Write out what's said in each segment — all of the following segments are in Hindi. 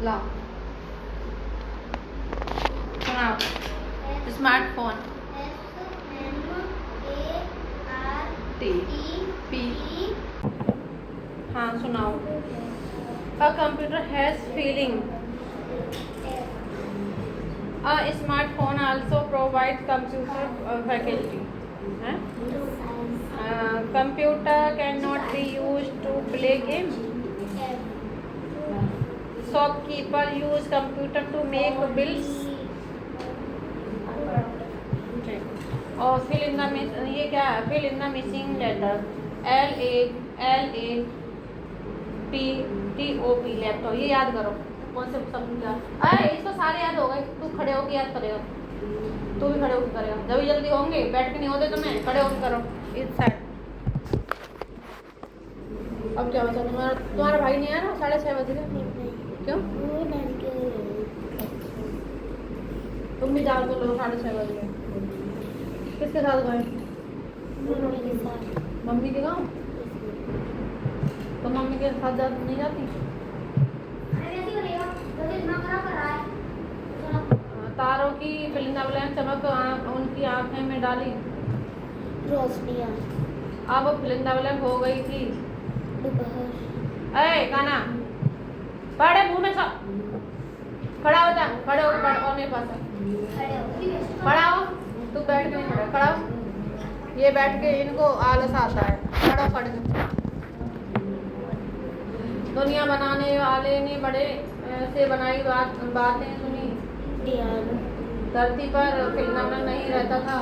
लाओ सुनाओ। स्मार्टफोन टी पी। हाँ सुनाओ। A computer has feeling. A smartphone also provide computer facility. Computer can not be use to play game. Shopkeeper use computer to make bills. और फिल इन द ये क्या है? Fill in the missing letter. LA TOP laptop. ये याद करो कौन से शब्द क्या। अरे इसको सारे याद हो गए। तू खड़े होकर याद करेगा। तू भी खड़े होकर करेगा। जब जल्दी होंगे बैठ के नहीं होते तो मैं खड़े होकर करो इस साइड। अब क्या बचा तुम्हारा भाई नहीं आया ना? 6:30 बज गए। क्यों? तुम भी जाओ तो लो 6:30 बज गए। किसके साथ गए? मम्मी के गाँव। तो मम्मी के साथ नहीं जाती? तारों की फिलिंग चमक उनकी आंखें में डाली रोशनियाँ। अब फिलिंग हो गई थी दोपहर। ए काना पढ़े मुंह में सब खड़ा हो जा। खड़े हो पढ़ और मेरे पास खड़ा हो। तू बैठ के नहीं पढ़े। खड़ा हो। ये बैठ के इनको आलस आता है। खड़ो खड़े। दुनिया बनाने वाले ने बड़े से बनाई बातें सुनी। धरती पर फिल्म नहीं रहता था।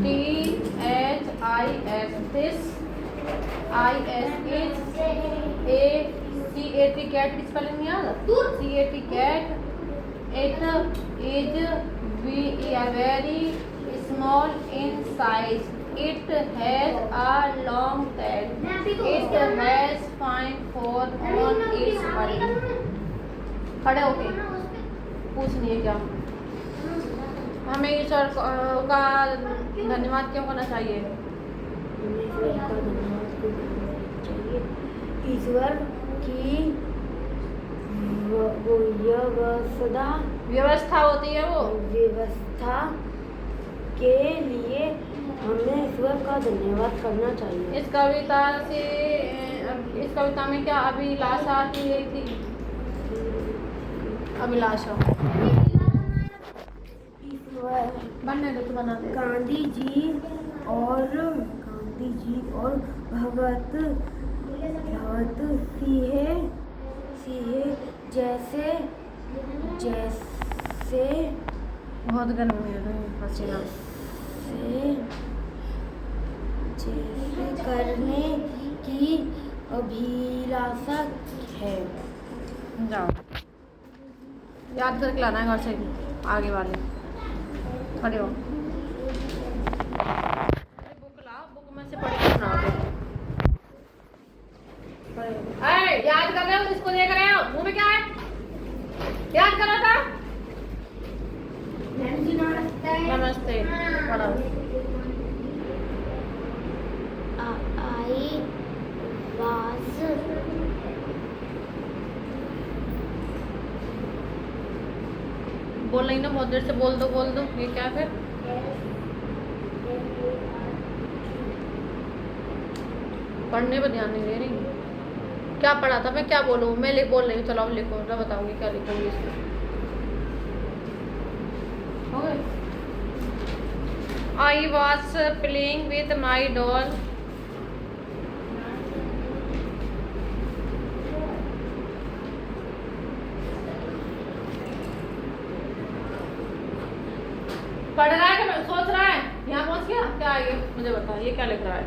THIS CAT कैट की स्पेलिंग नहीं याद? CAT cat. It is very small in size. It has a long tail. It has fine fur on its body. खड़े होके पूछनी है क्या? हमें ईश्वर का धन्यवाद क्यों करना चाहिए? ईश्वर की व्यवस्था होती है वो। व्यवस्था के लिए हमें ईश्वर का धन्यवाद करना चाहिए। इस कविता में क्या अभिलाषा की गई थी? अभिलाषा बनने दो तो बना दे। गांधी जी और भगत सिंह जैसे बहुत गर्मी है पसीना जैसे करने की अभिलाषा है। जाओ याद करके लाना है घर से आगे वाले। खड़े हो। बुक लाओ। बुक में से पढ़ के सुनाओ। याद कर रहे हो? इसको देख रहे हो? मुंह में क्या है? याद कर रहा था? नमस्ते। पढ़ो। I was बोल रही ना बहुत देर से। बोल दो ये क्या फिर? पढ़ने पर ध्यान नहीं दे रही। क्या पढ़ा था? मैं क्या बोलूँ? मैं बोल रही हूँ। चलो अब लिखो। मैं बताऊंगी क्या लिखूंगी इसमें। हो गए? I was playing with my doll. पढ़ रहा है कि सोच रहा है? यहाँ पहुँच गया? क्या है ये? मुझे बता ये क्या लिख रहा है?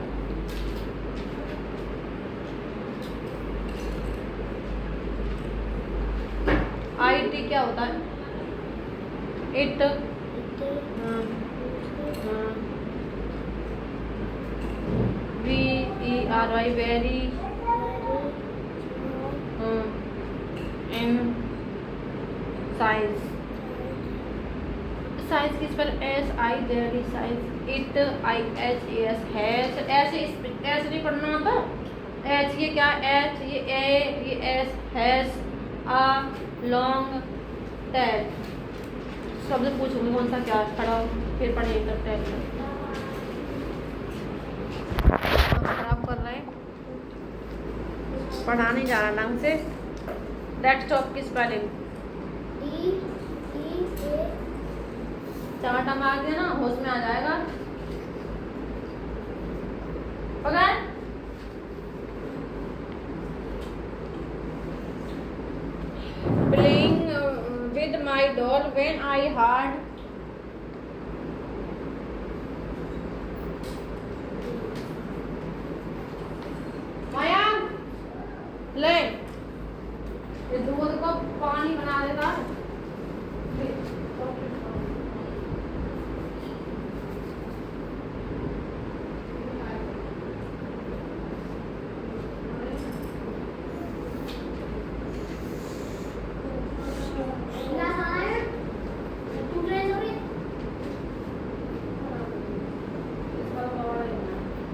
IT क्या होता है? It VERY very in size. Size की पर SI daily size it IHAS has ऐसे नहीं पढ़ना होता। H ये क्या H ये A ये S has a long tag. सबसे पूछूंगी कौन सा क्या खड़ा हो फिर पढ़ेगा टैग खराब कर रहे हैं पढ़ा नहीं जा रहा ढंग से। डेस्कटॉप की स्पेलिंग चाटा मार दिया ना होश में आ जाएगा। पकड़ playing with my doll when I heard माया ले ये दूध को पानी बना देगा।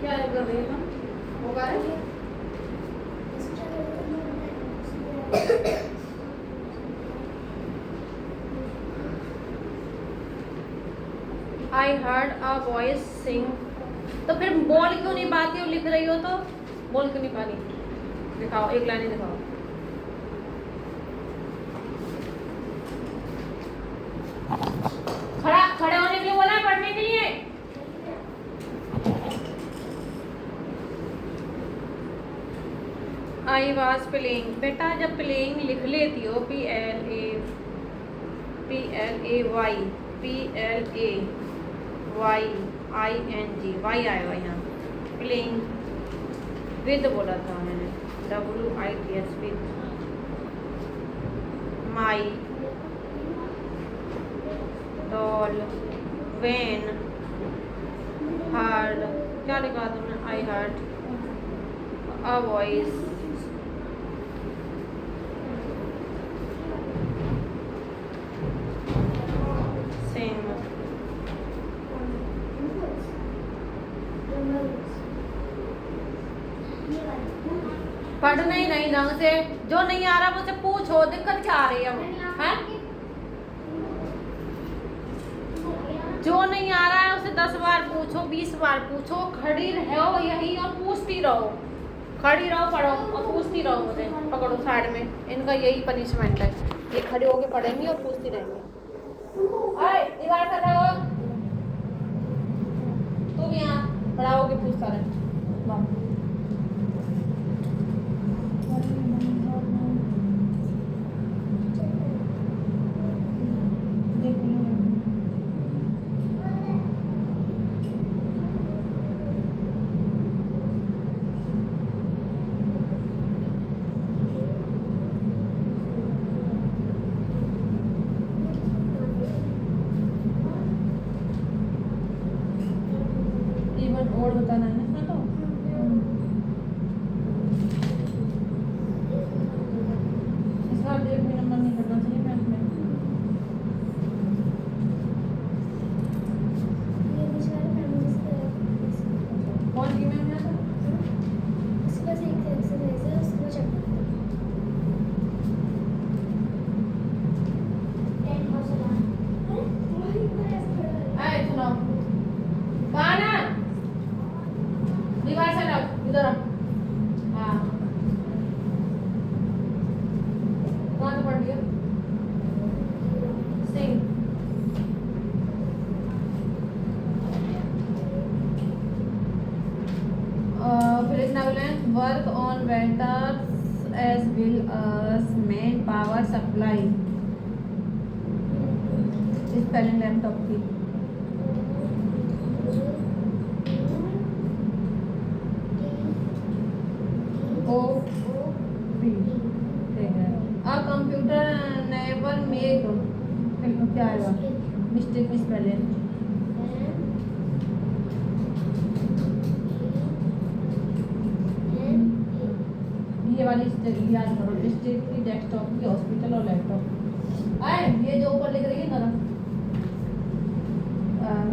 क्या कर रही है होगा I heard a voice sing। तो फिर बोल क्यों नहीं पाती हो लिख रही हो तो बोल क्यों नहीं पा रही दिखाओ एक लाइन दिखाओ। खड़े होने के लिए बोला पढ़ने के लिए। I was playing बेटा जब playing लिख लेती हो PLAYing y आएगा यहाँ playing with बोला था मैंने WITH with my doll when heard क्या लिखा था मैंने I heard a voice sing। पढ़ना ही नहीं ढंग से जो नहीं आ रहा मुझसे पूछो दिक्कत क्या आ रही है जो नहीं आ रहा है उसे 10 बार पूछो 20 बार पूछो खड़ी रहो यही और पूछती रहो खड़ी रहो पढ़ो और पूछती रहो मुझे पकड़ो साइड में इनका यही पनिशमेंट है ये खड़े होके पढ़ेंगी और पूछती रहेंगी। अरे दीवार पर रहो तुम यहाँ खड़ा होके पूछता रहे। और बताना है इसमें तो इस बार 1 भी नंबर नहीं करना चाहिए मैथ में। कौन की मैम है सुनाओ गाना दीवार से लग इधर हाँ कहाँ से पढ़ लिया सिंग फिर इतना बोले work on vendors as well as main power supply spelling laptop की A computer never make क्या आएगा मिस्टेक स्पेलिंग ये वाली याद करो मिस्टेक की डेस्कटॉप की हॉस्पिटल और लैपटॉप आए ये जो ऊपर लिख रही है ना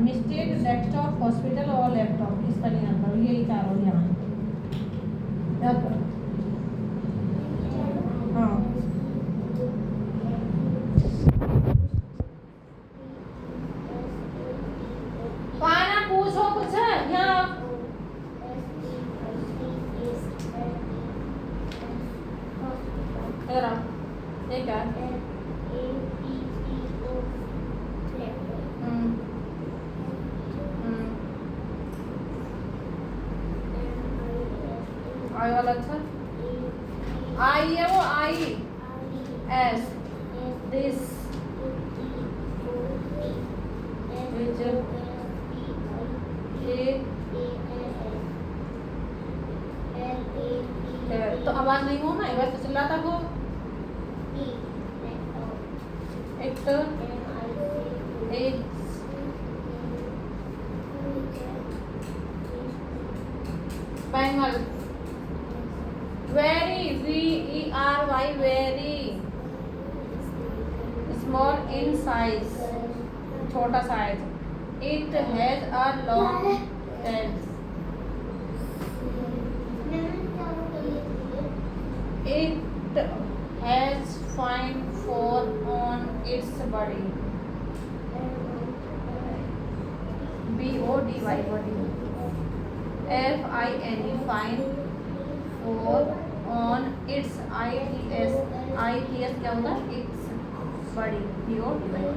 मिस्टेक डेस्कटॉप हॉस्पिटल और लैपटॉप इसका नहीं आता, यही चारों यहाँ हैं। याद करो। हाँ पाना पूछो कुछ यहाँ जरा ये क्या है? आई वाला अच्छा आई है वो आई एस दिस विच ए तो आवाज नहीं हो ना वैसे चिल्लाता को एक bangle very very very small in size छोटा size it has a long tail it has fine fur on its body body body fine fine fur on its its क्या होगा its body body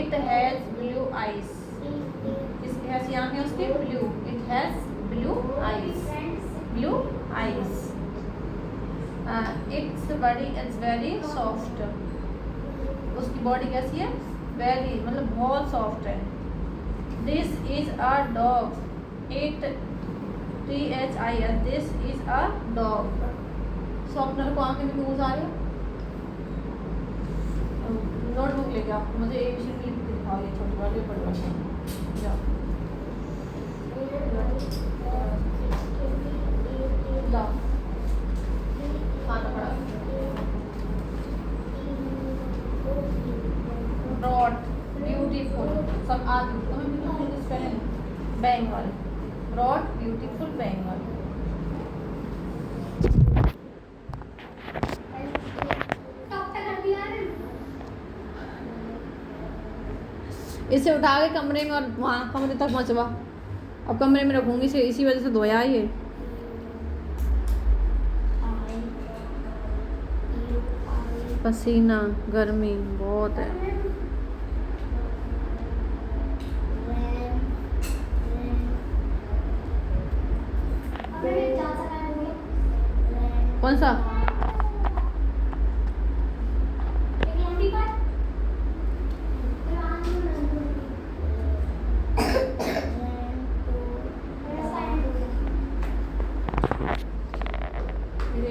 it has blue eyes इसके has यहाँ है उसके blue it has blue eyes its body is very soft उसकी बॉडी कैसी है very मतलब बहुत सॉफ्ट है this is a dog it THIS this is a dog स्वप्नर को आंखें में क्यों आ रही है नोटबुक लेके आओ मुझे ABC लिख के दिखाओ ये छोटी वाली बड़ी वाली जाओ लाओ खाना पड़ा ब्रॉड ब्यूटीफुल सब आज तुम्हें ब्यूटीफुल पहले बेंगल ब्रॉड ब्यूटीफुल बेंगल इसे उठा के कमरे में और वहाँ कमरे तक पहुँचवा अब कमरे में रखूँगी इसे इसी वजह से धोया ही है पसीना गर्मी बहुत है कौन सा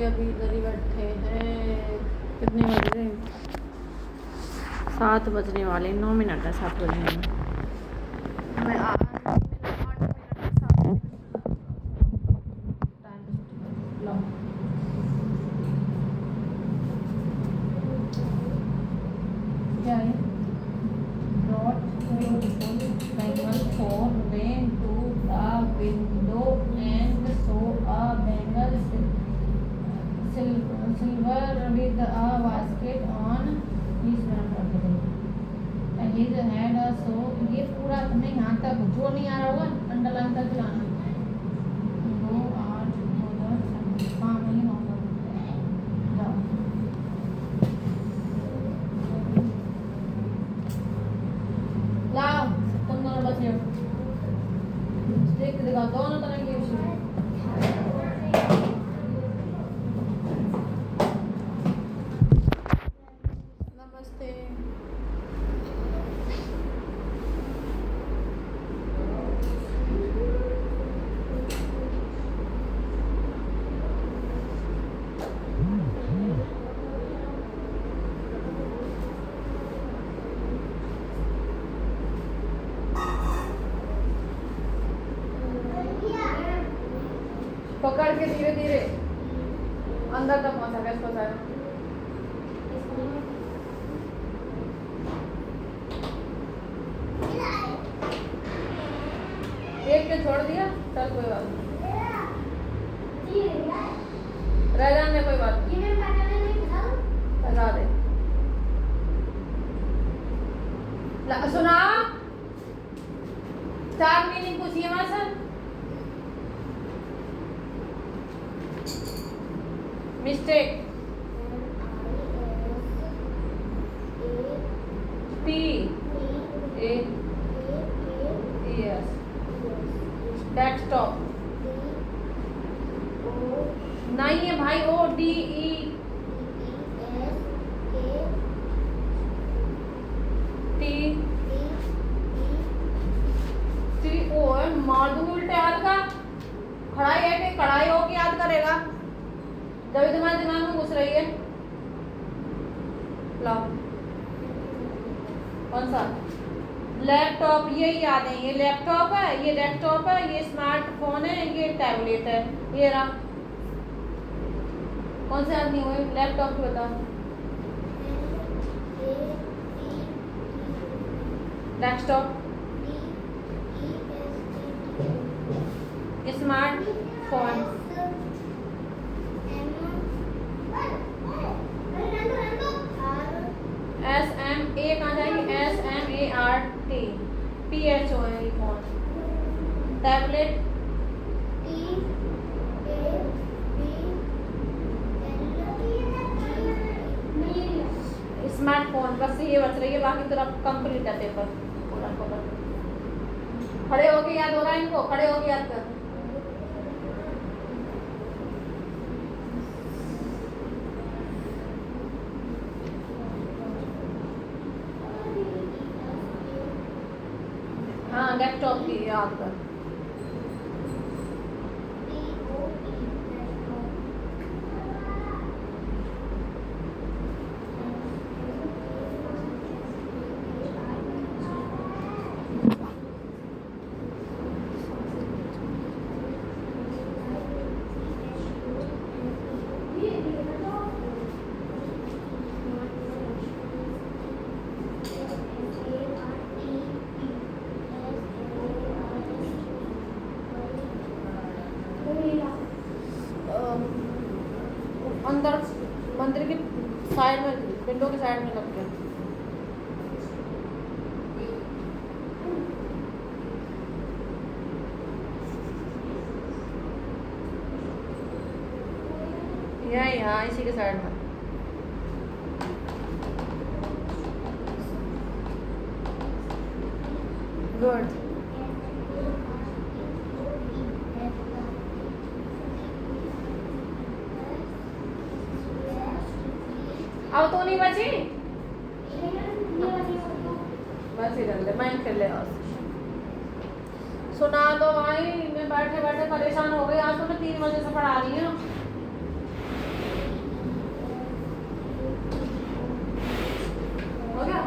अभी इधर ही बैठे हैं कितने बज रहे हैं 7 बजने वाले 9 मिनट है 7 बजने में मैं आ क्या है brought beautiful bangle for went to the window and saw a bangle silver with a basket on his and his head so ये पूरा तुम्हें यहाँ तक जो नहीं आ रहा होगा अंडरलाइन तक लाना 2 8 9 10 हाँ नहीं होगा जाओ लाओ तुम दोनों बच्चे देख दिखाओ दोनों तरह की विषय पकड़ के धीरे धीरे अंदर तक पहुंचा गया इसको सारा देख के छोड़ दिया, चल कोई बात नहीं, रह जाने कोई बात नहीं, लगा दे। सुना, 4 मीनिंग पूछिए वहां से। Mistake, T A S, desktop नहीं है भाई, O D E T T O है, मार दूंगी उल्टे हाथ का। खड़ाई है कि कढ़ाई हो के याद करेगा, जब तुम्हारे दिमाग में घुस रही है। लाओ, कौन सा? लैपटॉप, ये याद है, ये लैपटॉप है, ये डेस्कटॉप है, ये स्मार्टफोन है, ये टैबलेट है, ये रहा। कौन से याद नहीं हुए? लैपटॉप की बता। डेस्कटॉप, स्मार्टफोन, SMA कहाँ जाएगी? SMART, PHON, phone, tablet, smartphone. बस ये बच रही है, बाकी तो कंप्लीट है पेपर पूरा कवर। खड़े होके याद होगा इनको, खड़े होके याद कर। हाँ, लैपटॉप की याद कर। अंदर मंदिर की साइड में, विंडो की साइड में लग गया। यहाँ इसी के साइड में। गुड। अब तो नहीं बची, बस इधर ले, मैं कर ले। सुना दो भाई, मैं बैठे बैठे परेशान हो गई। आज तो मैं 3 बजे से पढ़ा रही हूँ। हो गया?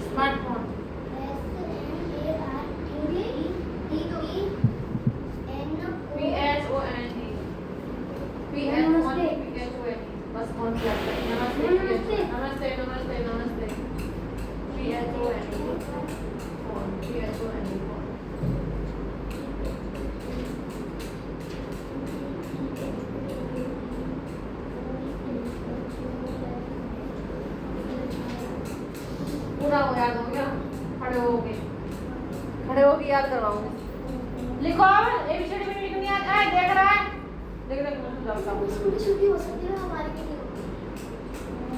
स्मार्टफोन, बस फोन किया। नमस्ते नमस्ते नमस्ते नमस्ते नमस्ते। PHONE, phone, PHONE, phone. पूरा हो याद हो गया? खड़े हो गए, खड़े हो के याद करवाऊंगी। लिखो, ABCD में लिखनी याद है। देख रहा है, देख देख छुट्टी हो सकती है हमारी के लिए।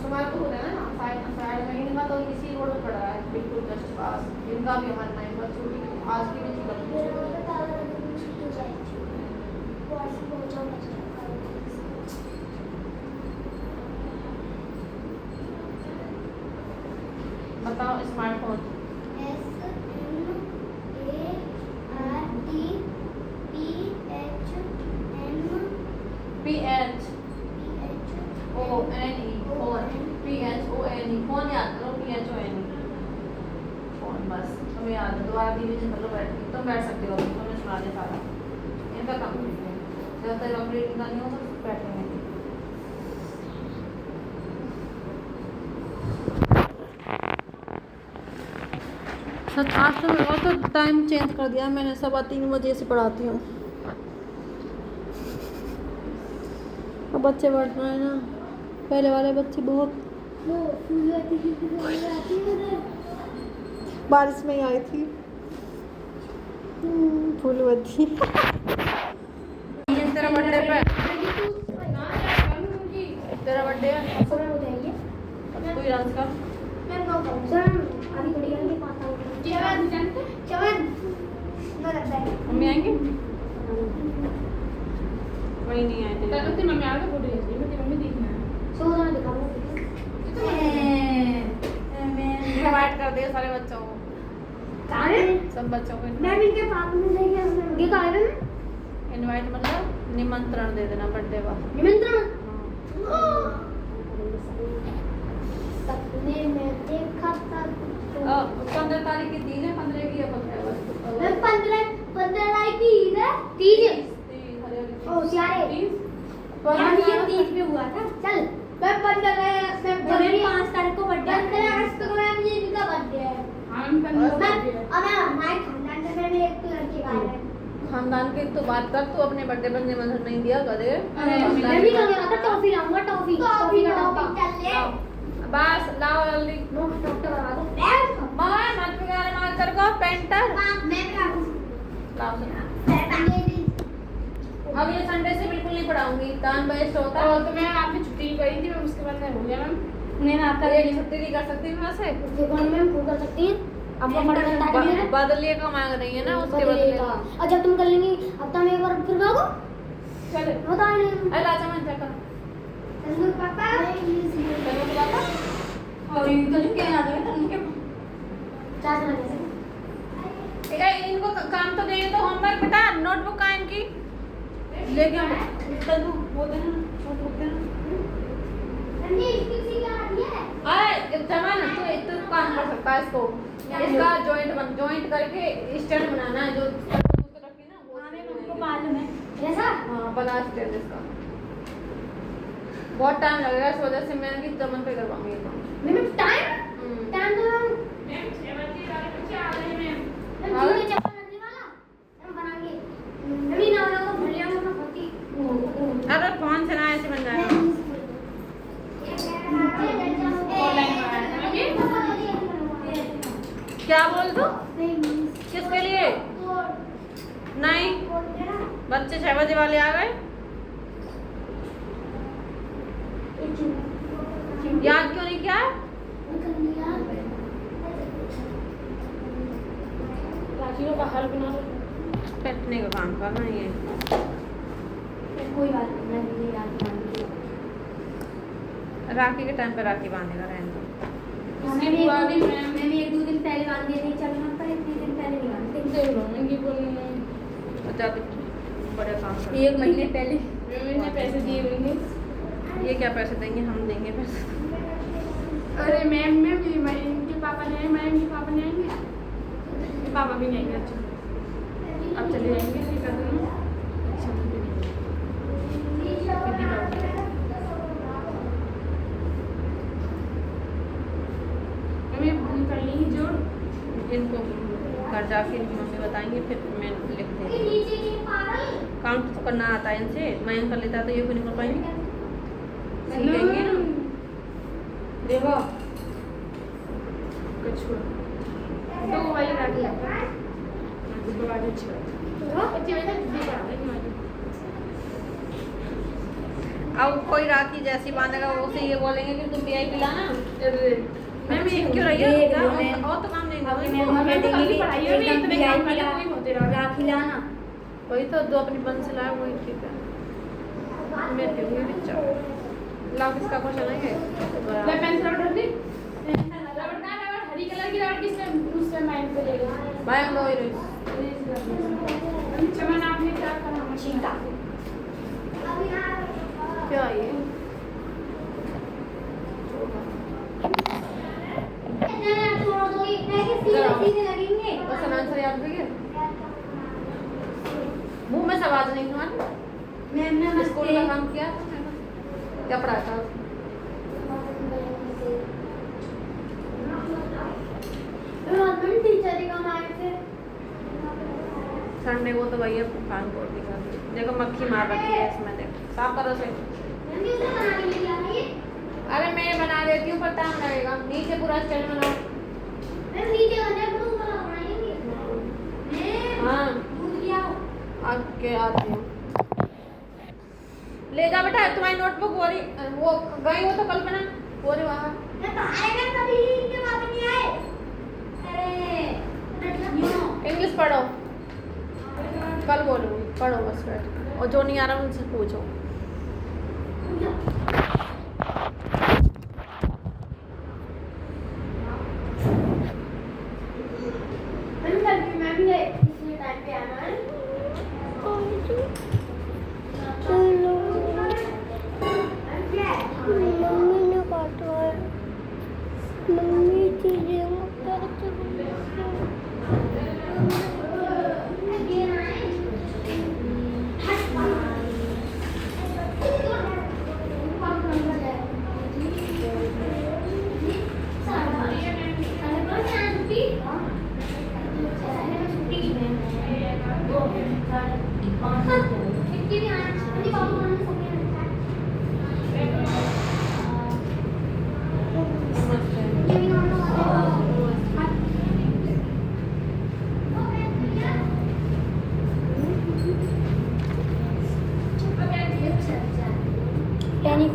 तुम्हारे को होता है ना, साइड में इनका तो इसी रोड पे पड़ रहा है, बिल्कुल जस्ट पास। इनका भी हमारा टाइम पर छुट्टी आज की भी छुट्टी छुट्टी हो जाएगी। वो ऐसे पहुंचाऊंगा। बताओ smartphone. PHONE, phone, PHONE, phone याद करो, PHONE, फोन। बस तुम्हें याद है, दोबारा रिवीजन कर लो बैठ के। तुम बैठ सकते हो, तुम्हें सुना दे सारा। इनका कंप्लीट है, जब तक कंप्लीट इनका नहीं होगा बैठेंगे। सच आज तो और तो टाइम चेंज कर दिया मैंने, 3:15 से पढ़ाती हूँ। अब बच्चे बढ़ रहे हैं ना, पहले वाले बच्चे बहुत वो फूलवती की फूल आती है उधर। बारिश में ही आई थी फूलवती। तेरा बर्थडे पे, तेरा बर्थडे है सब हो जाएंगे। तू ही डांस कर। मैं गाँव का हूँ सर, अभी बड़ी आएंगे 5 साल के। चवन ना लगता है। मम्मी आएंगी? वही नहीं आए थे। मम्मी आगे फोटो खींची, मेरी मम्मी देखना है। सो जाना दिखाऊंगा। इनवाइट कर दिया सारे बच्चों को, कहाँ है? सब बच्चों को मैं भी इनके पास में नहीं गया, ये कहाँ है? इनवाइट मतलब निमंत्रण दे देना बर्थडे का। निमंत्रण। हाँ। सपने में देखा था तुझको। 15 तारीख की दिन है, 15 की है 15 मैं 15 तारीख की ईद है, 30 ओ सियारे। यानी ये 30 पे हुआ था। चल मैं 15 तारीख को बर्थडे, 15 अगस्त को मैं अपनी दीदी का बर्थडे है। हाँ, मैं मैं हमारे खानदान में मैंने एक तो लड़की का है। खानदान की तो बात कर, तू अपने बर्थडे पर निमंत्रण नहीं दिया कदे। मैं भी लगा था टॉफी लाऊंगा, टॉफी का डब्बा। चल ले बस लाओ जल्दी। नो डॉक्टर बना दो। मार मत बिगाड़े मार कर को पेंटर मैं बना दूं। लाओ सुन। मैं अब ये संडे से बिल्कुल नहीं पढ़ाऊंगी, कान बेस्ट होता है। और तो मैं आपने छुट्टी करी थी, मैं उसके बाद नहीं हो गया मैम। मैं आपका ये छुट्टी नहीं कर सकती मैं से देखो मैम फोन कर सकती हैं। आपका पढ़ना टाइम है बदलिए का मांग रही है ना, उसके बदले बदलेगा। और जब तुम कर लेंगी हफ्ता में एक बार फिर गाओ। चले बता नहीं अरे लाचा मन चक्कर तन्नू पापा तन्नू के पापा और इनको क्या याद है तन्नू के चार चला कैसे बेटा इनको काम तो देंगे तो होमवर्क बेटा, नोटबुक का इनकी लेके तन्नू वो देना नोटबुक देना। तन्नी इसकी सी क्या आती है? अरे जमान तू इतना काम कर सकता है इसको, इसका जॉइंट करके स्टैंड बनाना है जो उसको रखी ना वो। हां मैं हमको मालूम है ऐसा। हाँ बना स्टैंड इसका बहुत टाइम लगेगा, इस वजह से मैं कि जमन पे करवाऊंगी ये काम। मैम टाइम तो मैम 6 बजे वाले बच्चे आ रहे हैं मैम। जीने चप्पल रखने वाला हम बनाएंगे। अभी ना वाला को भूल जाऊंगा मैं होती। अरे फोन से ना ऐसे बन जाएगा। ऑनलाइन बनाया था मैम ये। क्या बोल दो किसके लिए? नहीं बच्चे 6 बजे वाले आ गए, याद क्यों नहीं किया? राखियों का हाल बना लो। बैठने का काम करना ही है। कोई बात नहीं मैं भी याद मांगूंगी। राखी के टाइम पे राखी बांधेगा रहने दो। मैं भी 1-2 दिन पहले बांध दिए थे, चलना पर इतने दिन पहले नहीं बांधते। देख लो मैं बोल ज्यादा बड़े काम कर। 1 महीने पहले मैंने पैसे दिए होंगे। ये क्या पैसे देंगे, हम देंगे पैसे। अरे मैम इनके पापा नहीं आए, मैम के पापा नहीं आएंगे, मेरे पापा भी नहीं आएंगे। अच्छा अब चले जाएंगे फिर कर दूँगा। अच्छा मम्मी कर लेंगी जोड़। इनको घर जाके इनकी मम्मी बताएंगे, फिर मैं लिख देंगी। काउंट तो करना आता है इनसे, मैं कर लेता तो ये भी नहीं कर पाएंगे। सीखेंगे ना। देखो कुछ दो वाली राखी है, दो वाली अच्छी बात है। बच्चे बेटा दीदी का है कि मालूम। अब कोई राखी जैसी बांधेगा वो उसे ये बोलेंगे कि तुम पिलाई पिलाना। मैम ये क्यों रही है? और तो काम नहीं अपने करना। मैम मैं तो कल भी पढ़ाई है, मैं एकदम इतने काम वाले कोई होते रहो। राखी लाना। वही तो जो अपनी बन से लाए वही ठीक है। मैं भी बच्चा लाओ किसका क्वेश्चन है? ले पेंसिल रबड़ दी, रबड़ का रबड़ हरी कलर की रबड़ किससे उससे माइंड पे लेगा। भाई हम लोग ही रही। चमन आपने क्या कहा? मशीन का क्या ये? क्वेश्चन आंसर याद भी है? मुंह में से आवाज नहीं तुम्हारी? मैम स्कूल का काम किया था? क्या पढ़ाया था? टीचर ही कम आए थे। संडे को तो भैया कान कोट भी कर दी। देखो मक्खी मार रखी है इसमें, देखो साफ करो से। मम्मी उसे बना के ले आई। अरे मैं बना देती हूँ पर टाइम लगेगा। नीचे पूरा स्टाइल बनाओ। मैं नीचे बना के ऊपर बनाएंगे। हाँ दूध लिया। आके आती हूँ। ले जा बेटा तुम्हारी नोटबुक वो गई हो तो कल बना वो रही वहाँ। मैं तो आएगा कभी इनके बाप नहीं आए। अरे इंग्लिश पढ़ो, कल बोलूँगी। पढ़ो बस बैठ, और जो नहीं आ रहा उनसे पूछो। मैं भी इसी टाइम पे आना है। मम्मी ने काटा है। मम्मी चीजें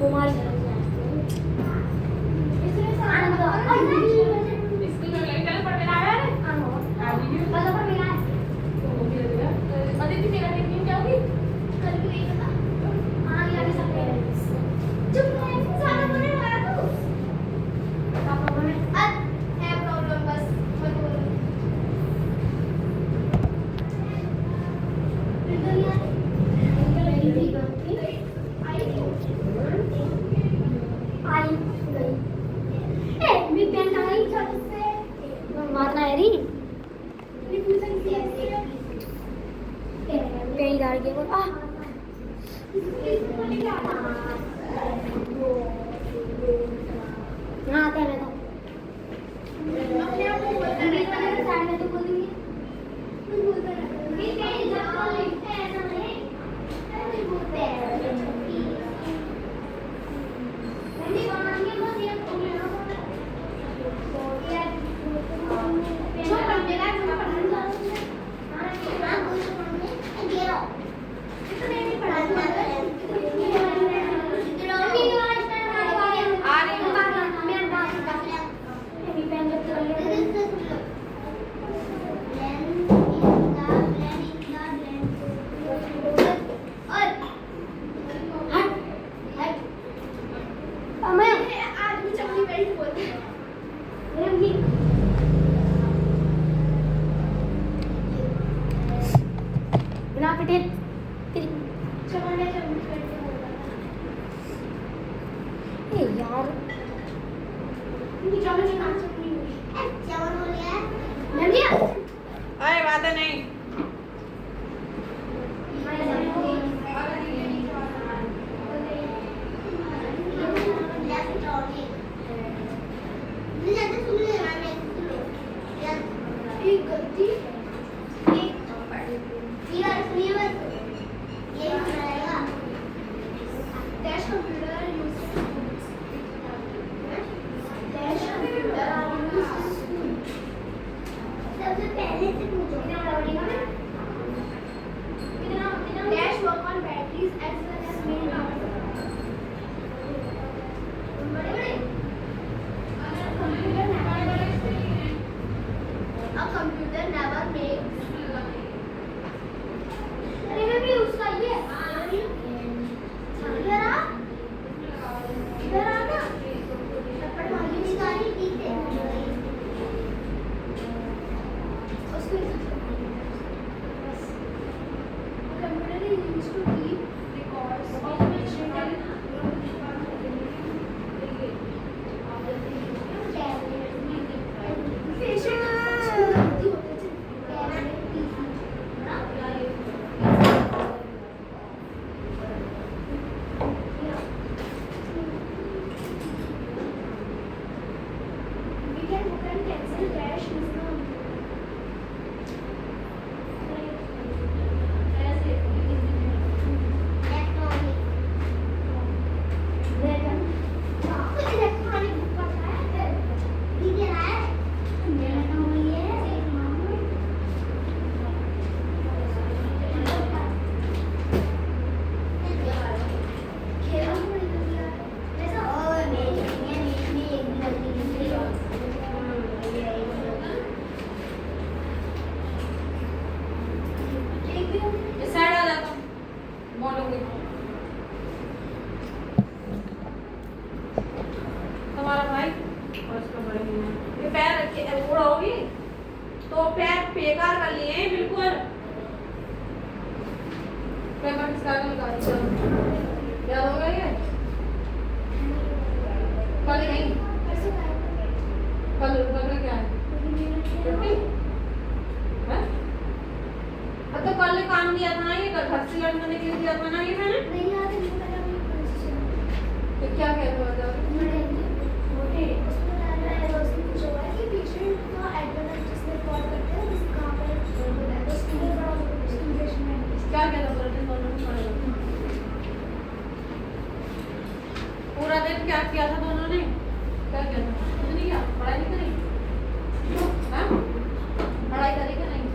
कुमारी मारना है री पेड़ गाड़ के आ ना आते हैं तो बोलेंगे अरे बात नहीं। प्रोजेक्ट बेकार कर लिए हैं बिल्कुल। पेपर किसका क्या हो गया ये? कल नहीं, कल का क्या है? छुट्टी है? अब तो कल काम दिया था ना, ये कल घर से लड़ने के लिए दिया था ना ये मैंने। नहीं याद है, मुझे पता नहीं। तो क्या कहते हो बताओ? उसमें डाला है, उसमें कुछ हुआ है कि पीछे का एडवर्टाइज जिसमें कॉल करते हैं उस कहाँ पर बोला है, तो स्कूल बड़ा स्टूडेंट में क्या कहता बुलेटिन दोनों ने पढ़ा? पूरा दिन क्या किया था दोनों ने? क्या किया था? कुछ नहीं किया, पढ़ाई नहीं करी? हाँ? पढ़ाई करी क्या नहीं?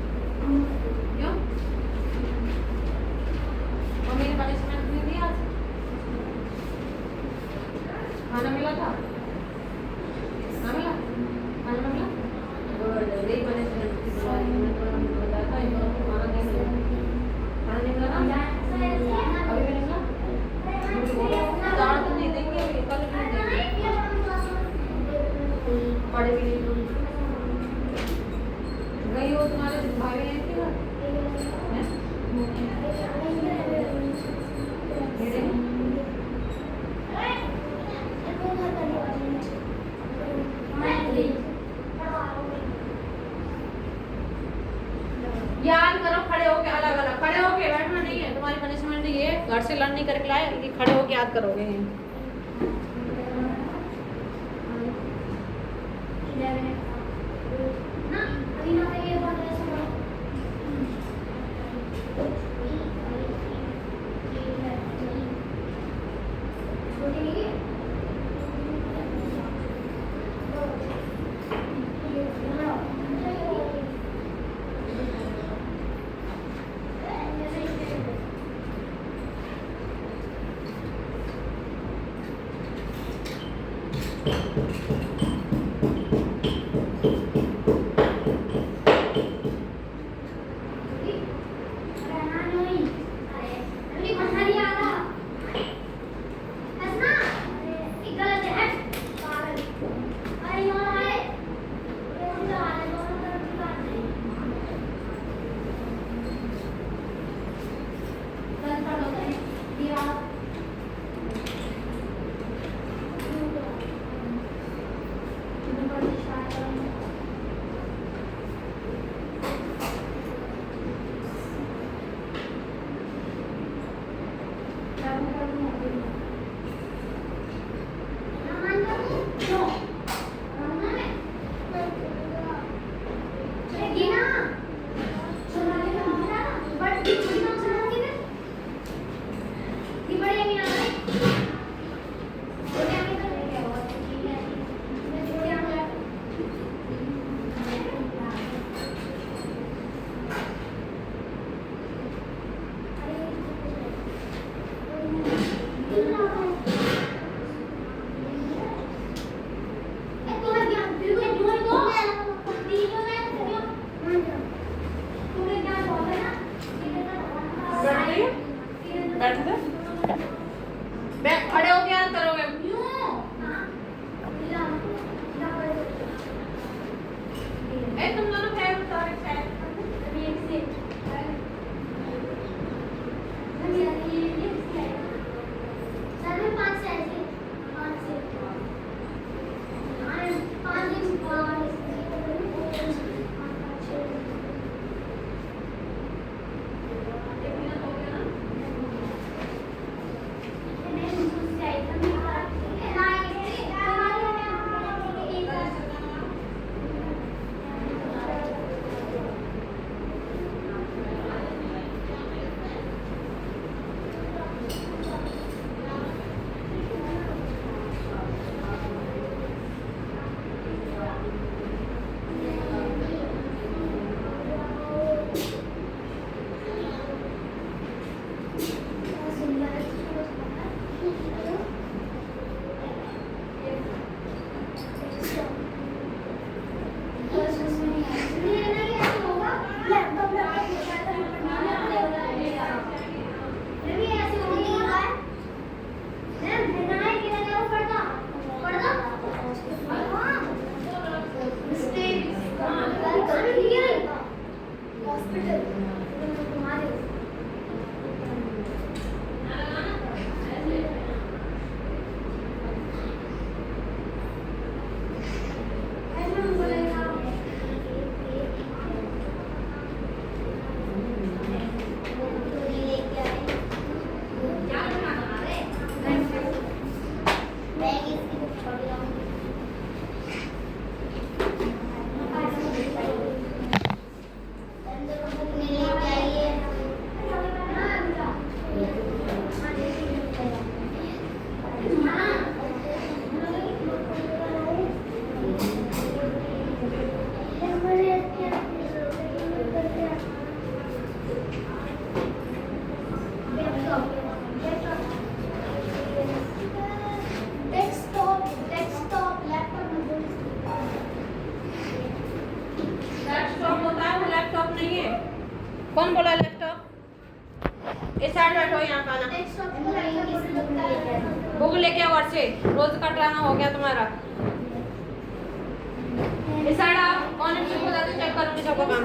क्यों? मम्मी ने पनिशमेंट नहीं दिया आज? खाना मिला था? ना मिला? खाना मिला? यही पनिशमेंट की दवाई मैंने तो बताया था, इनको खाना नहीं मिला। खाना नहीं मिला ना? अभी भी नहीं मिला? दाल तो नहीं देंगे अभी, कल भी नहीं देंगे। पढ़े भी नहीं लोग। गई हो तुम्हारे भाई बहन के घर? हैं? मेरे? याद करो, खड़े होके अलग अलग खड़े होके बैठना नहीं है, तुम्हारी पनिशमेंट ये घर से लर्न नहीं करके लाए, ये खड़े होके याद करोगे। कौन बोला लैपटॉप? इस साइड बैठो, यहाँ का ना बुक लेके आओ अच्छे, रोज का ड्रामा हो गया तुम्हारा। इस साइड आओ, कौन है मुझे बता दो, चेक करूँगी सबका काम।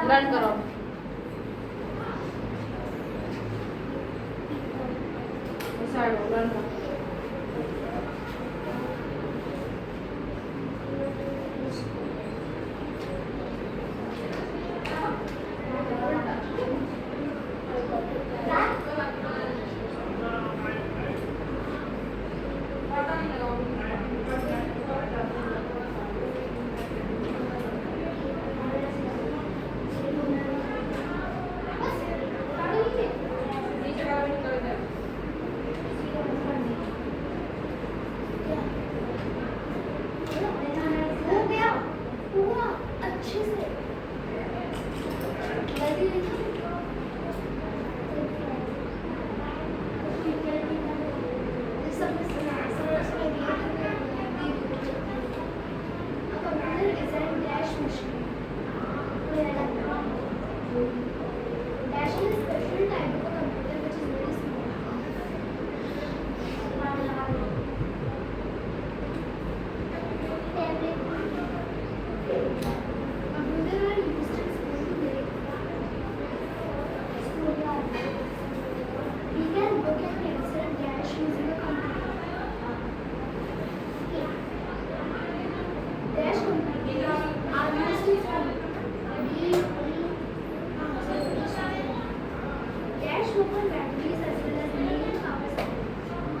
लर्न करो। लर्न करो।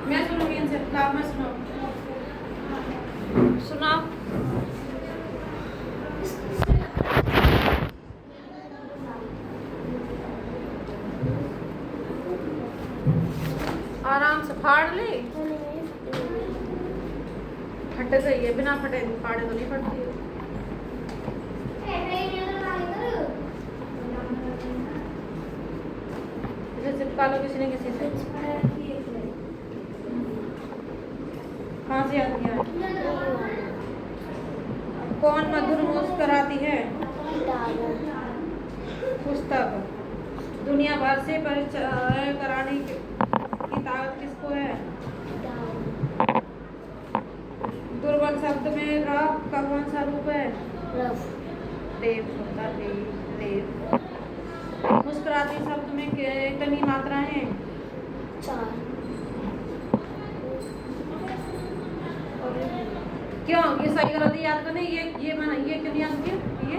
मैं सुनूंगी इनसे, लाओ मैं सुनाओ। सुनाओ। आराम से फाड़ ले, फट गई है, बिना फटे फाड़े तो नहीं फटती है। इसे चिपका लो किसी ने किसी से। कहाँ से याद किया? कौन मधुर मुस्कुराती है? पुस्तक। दुनिया भर से परिचय कराने की ताकत किसको है? दुर्बल शब्द में रफ का कौन सा रूप है? देव होता है, देव। मुस्कुराती शब्द में कितनी मात्राएं हैं? 4। क्यों ये सही गलत याद करने, ये माना, ये क्यों नहीं याद किया? ये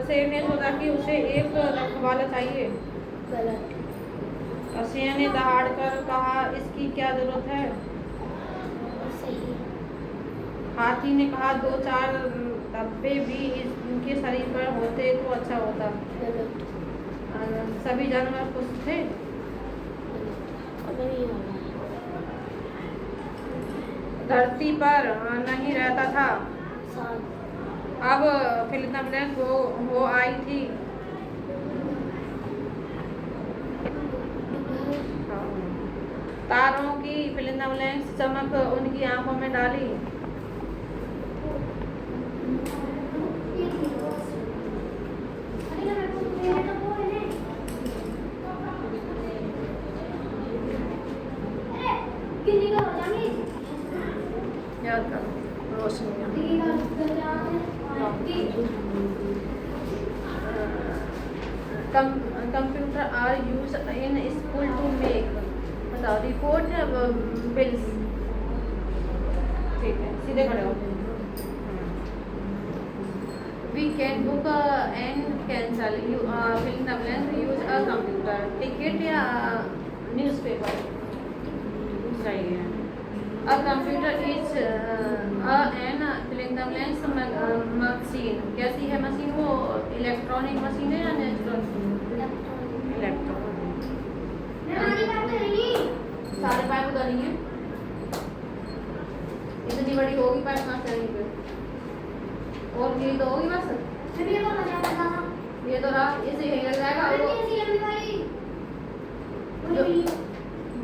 शेर ने सोचा कि उसे एक रखवाला चाहिए। गलत। और शेर ने दहाड़ कर कहा, इसकी क्या जरूरत है? सही। हाथी ने कहा, 2-4 धब्बे भी इनके शरीर पर होते तो अच्छा होता। गलत। सभी जानवर खुश थे। धरती पर नहीं रहता था। अब फिलिप ब्लैंक वो आई थी। तारों की fill in the blanks चमक उनकी आंखों में डाली। याद करो रोशनी। Computer are use in school to make, बताओ, रिपोर्ट या बिल्स? ठीक है, सीधे खड़े हो। We can book and cancel, you fill in the blank, use a computer. Ticket या न्यूज़पेपर? सही है। A computer is an fill in the blanks machine. कैसी है मशीन वो? इलेक्ट्रॉनिक मशीन है या नेचुरल? इलेक्ट्रॉनिक। सारे पाइप उधर ही हैं। इतनी बड़ी होगी पाइप कहाँ से आएंगे? और ये तो होगी बस। ये तो रहा, इसे यही लग जाएगा।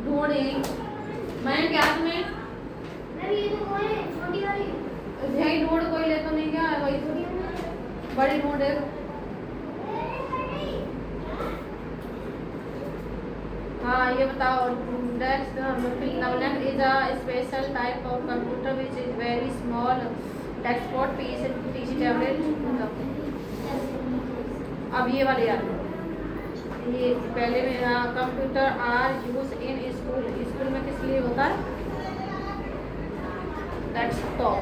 ढूंढ यही मैं क्या तुम्हें यही ढूंढ, कोई ले तो नहीं, क्या है वही तो बड़ी ढूंढ है। हाँ ये बताओ, desk is a special type of computer which is very small desktop PC tablet. अब ये वाले याद, ये पहले में computer are use in school, school में किस लिए होता है? Desktop.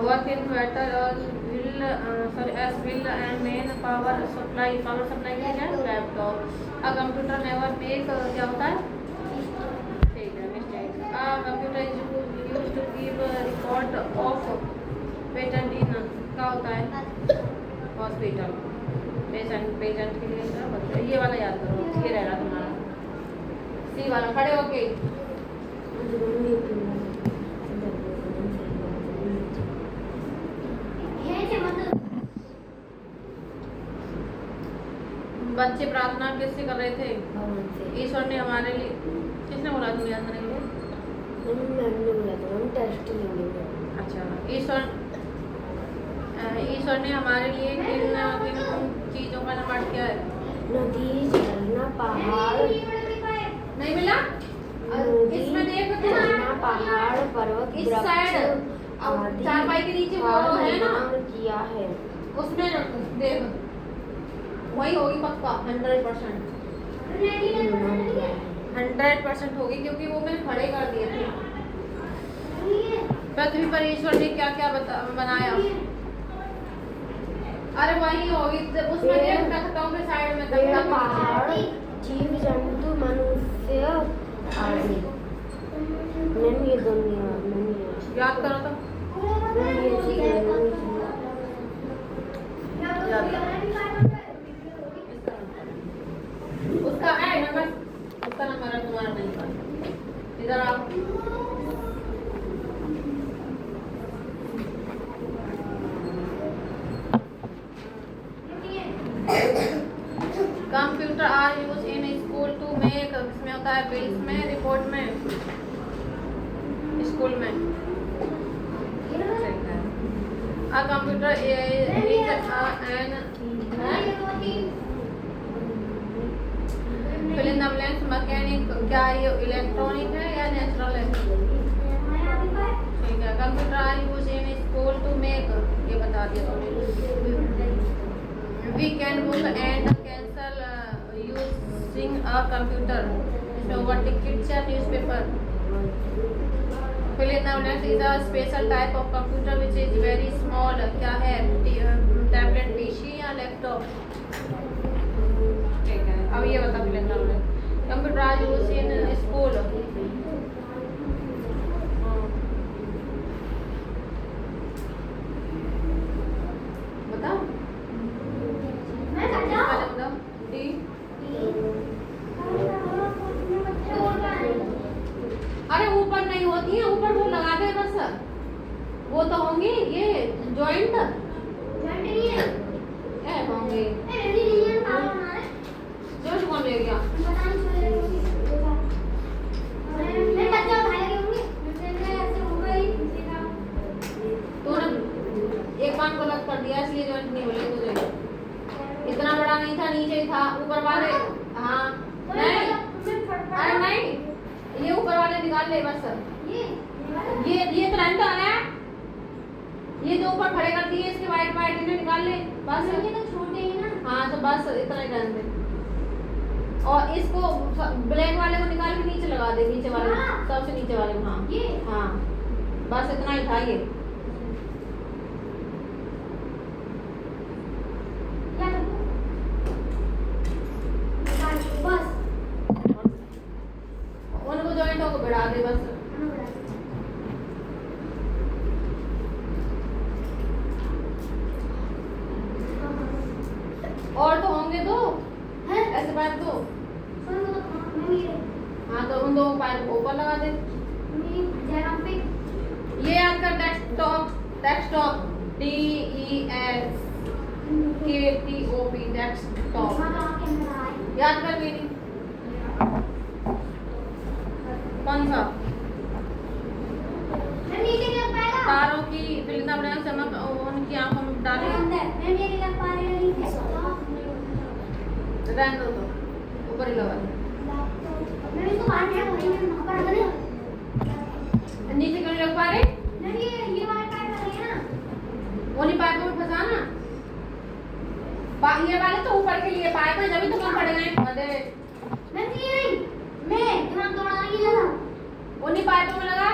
Work in better well as well and main power supply क्या है? Laptop. A computer never make, क्या होता है? ठीक है, mistake. A computer is use to keep record of patient इन, क्या होता है? हॉस्पिटल। पेशेंट के लिए क्या होता है? ये वाला याद करो, ये रहेगा तुम्हारा। सी वाला खड़े होके। बच्चे प्रार्थना किससे कर रहे थे? ईश्वर ने हमारे लिए, किसने बोला तुम्हें याद करने के लिए? अच्छा, ईश्वर ने हमारे लिए किन चीजों का निर्माण किया है? नदी, झरना, पहाड़। नहीं मिला? इसमें देख, झरना, पहाड़, पर्वत, इस साइड चारपाई के नीचे वो है ना, किया है। उसमें देख, वही होगी पक्का 100%। 100% होगी, क्योंकि वो मैंने खड़े कर दिए थे। पृथ्वी पर ईश्वर ने क्या क्या बनाया? अरे वही होगी, उसमें देख तख्तों के साइड में तख्ता, पहाड़, जीव जंतु, मनुष्य आदि। मैंने ये दुनिया याद करो तो। उसका है नंबर, उसका नंबर है, तुम्हारा नहीं पता। इधर आओ। Computer are use in school to make, किसमें होता है? बिल्स में, रिपोर्ट में, स्कूल में। A computer is an fill in the blanks mechanic, क्या ये इलेक्ट्रॉनिक है या नेचुरल है? ठीक है। Computer are use in school to make, ये बता दिया तुमने। We can book and cancel using a computer, इसमें होगा टिकट या newspaper. Fill in the blanks is a special type of computer which is very small, क्या है? टैबलेट, पीसी या लैपटॉप? ठीक है, अब ये बता fill in the blanks। Computer are use in school, बताओ। बताओ डी। अरे ऊपर नहीं होती है, ऊपर वो लगा दे बस, वो तो होंगी ये जॉइंट होंगे। जॉइंट कौन ले गया? निकाल ले बस। ये तो लाइन तो आना है, ये जो ऊपर खड़े कर दिए इसके वाइट वाइट इन्हें निकाल ले बस। ये तो छोटे हैं ना। हाँ तो बस इतना ही रहने दे, और इसको ब्लैक वाले को निकाल के नीचे लगा दे, नीचे वाले हाँ। सबसे नीचे वाले में। हाँ ये हाँ बस इतना ही था ये। क्या करूं? बस उनको जॉइंटों को बढ़ा दे बस। और तो होंगे दो है ऐसे पाइप दो। मम्मी हाँ तो उन दो पाइप को ऊपर लगा दे। मम्मी जरा पे ये याद कर, डेस्कटॉप, डेस्कटॉप DESKTOP डेस्कटॉप याद कर मेरी। कौन सा? तारों की फिल्म अपने चमक उनकी आंखों में डाले। रहने दो तो ऊपर ही लगा दे। नीचे क्यों नहीं रख पा रहे? वो नहीं पाइप में फंसाना। ये वाले तो ऊपर के लिए पाइप है, जब तो कम पड़ गए। अरे उन्हीं पाइपों में लगा।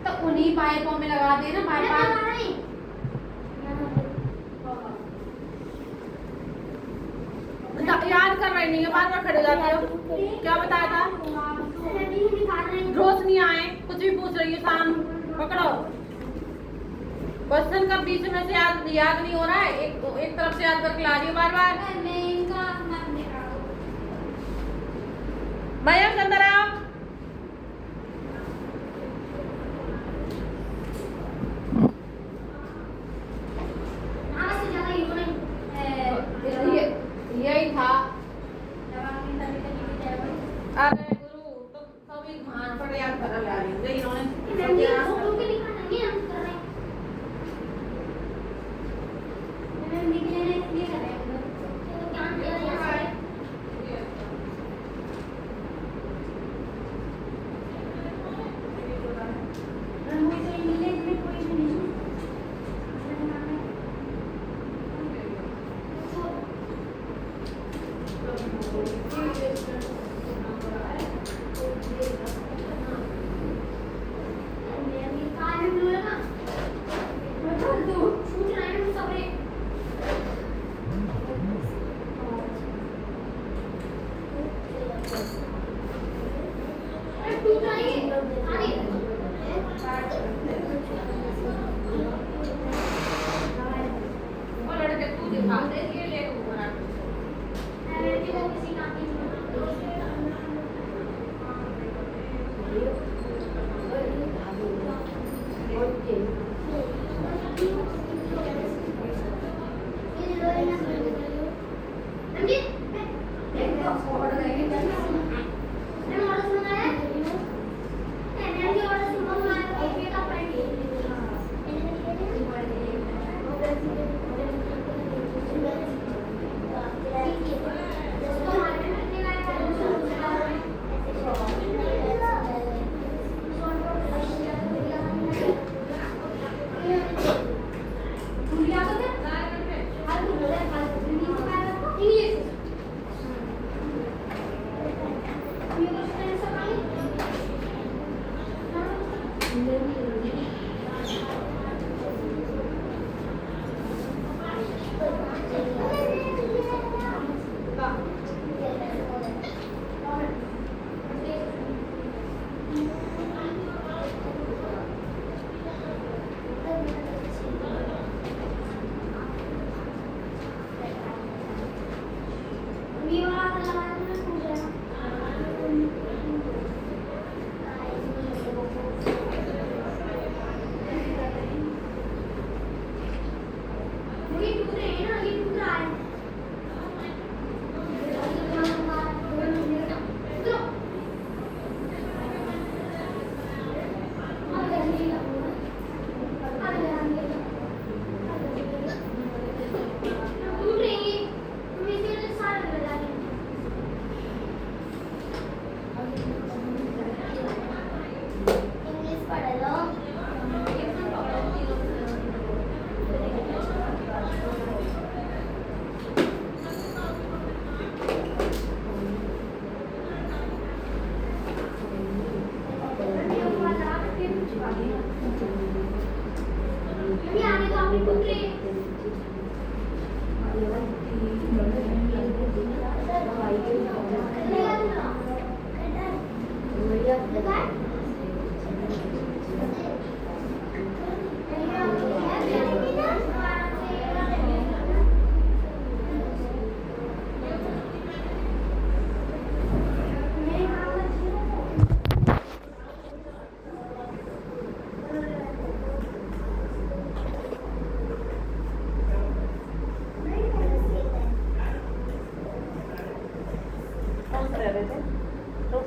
तो उन्हीं पाइपों में लगा देना पाइप। याद कर रही नहीं है, बार बार खड़े जाते हो। क्या बताया था? रोशनी आए कुछ भी पूछ रही है शाम। पकड़ो क्वेश्चन का बीच में से याद नहीं हो रहा है, एक तरफ से याद करके ला रही हो बार बार। भैया अंदर आओ। यही था। अरे गुरु तो कभी भान पर याद कर ला रही हूँ इन्होंने।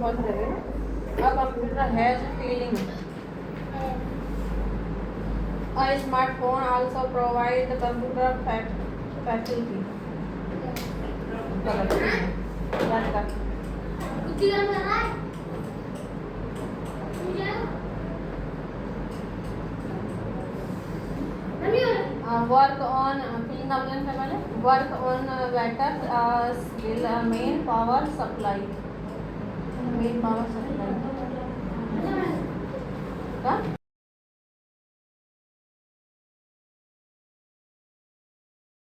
बहुत लगेगा. A computer has feeling. A smartphone also provides the computer facility. गलत है. कुत्ती गरम कर रहा है Work on filling the blank है पहले. Work on better main power supply. Main power supply. क्या?